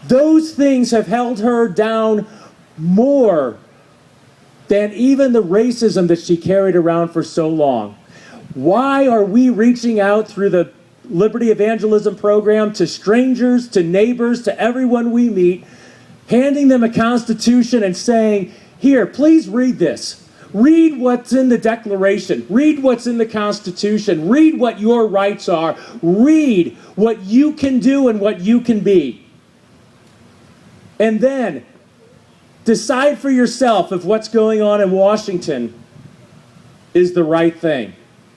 Those things have held her down more than even the racism that she carried around for so long. Why are we reaching out through the Liberty Evangelism Program to strangers, to neighbors, to everyone we meet, handing them a Constitution and saying, here, please read this. Read what's in the Declaration. Read what's in the Constitution. Read what your rights are. Read what you can do and what you can be. And then decide for yourself if what's going on in Washington is the right thing.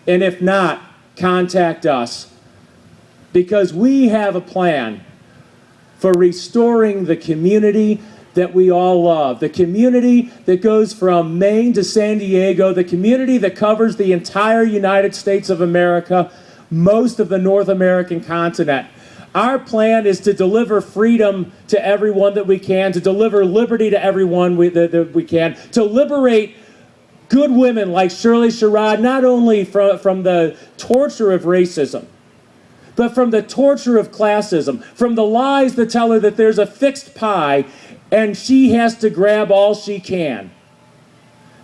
And if not, contact us. Because we have a plan for restoring the community that we all love. The community that goes from Maine to San Diego, the community that covers the entire United States of America, most of the North American continent. Our plan is to deliver freedom to everyone that we can, to deliver liberty to everyone that we can, to liberate good women like Shirley Sherrod, not only from the torture of racism, but from the torture of classism, from the lies that tell her that there's a fixed pie and she has to grab all she can.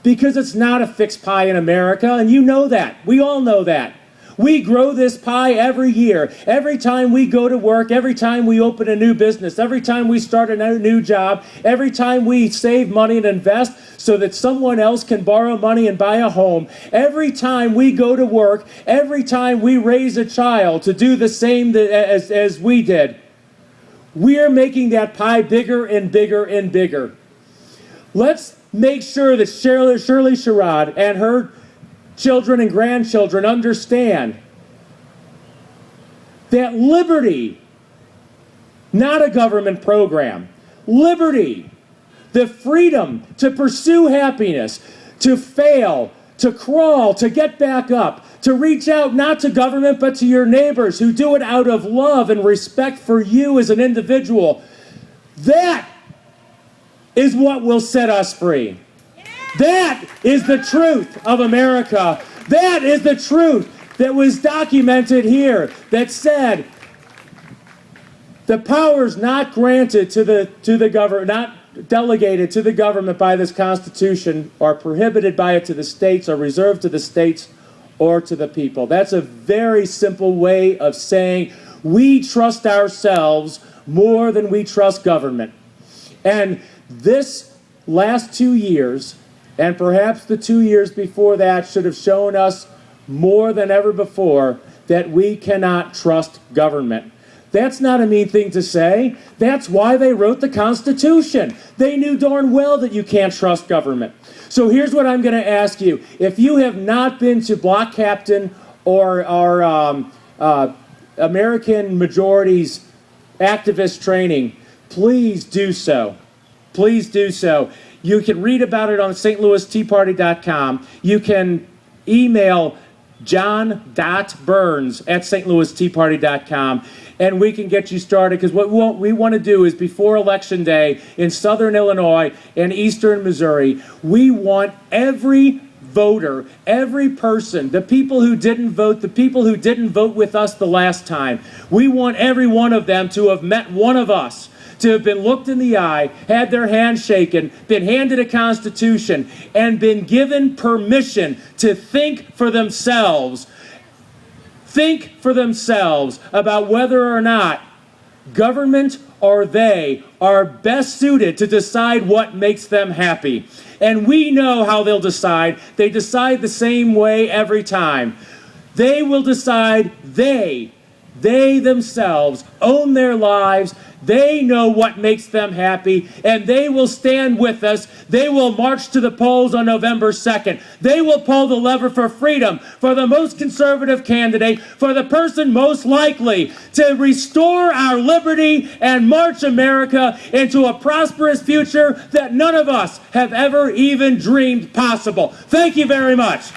Because it's not a fixed pie in America, and you know that. We all know that. We grow this pie every year. Every time we go to work, every time we open a new business, every time we start a new job, every time we save money and invest so that someone else can borrow money and buy a home, every time we go to work, every time we raise a child to do the same as we did, we're making that pie bigger and bigger and bigger. Let's make sure that Shirley Sherrod and her children and grandchildren understand that liberty, not a government program, liberty, the freedom to pursue happiness, to fail, to crawl, to get back up, to reach out not to government but to your neighbors who do it out of love and respect for you as an individual. That is what will set us free. That is the truth of America. That is the truth that was documented here that said the powers not granted to the government, not delegated to the government by this Constitution, are prohibited by it to the states, are reserved to the states or to the people. That's a very simple way of saying we trust ourselves more than we trust government. And this last 2 years, and perhaps the 2 years before that, should have shown us more than ever before that we cannot trust government. That's not a mean thing to say. That's why they wrote the Constitution. They knew darn well that you can't trust government. So here's what I'm going to ask you. If you have not been to Block Captain or American Majority's activist training, please do so. Please do so. You can read about it on stlouisteaparty.com. You can email john.burns@stlouisteaparty.com, and we can get you started, because what we want to do is before Election Day in Southern Illinois and Eastern Missouri, we want every voter, every person, the people who didn't vote, the people who didn't vote with us the last time, we want every one of them to have met one of us, to have been looked in the eye, had their hand shaken, been handed a Constitution, and been given permission to think for themselves. Think for themselves about whether or not government or they are best suited to decide what makes them happy. And we know how they'll decide. They decide the same way every time. They will decide they themselves own their lives. They know what makes them happy, and they will stand with us. They will march to the polls on November 2nd. They will pull the lever for freedom, for the most conservative candidate, for the person most likely to restore our liberty and march America into a prosperous future that none of us have ever even dreamed possible. Thank you very much.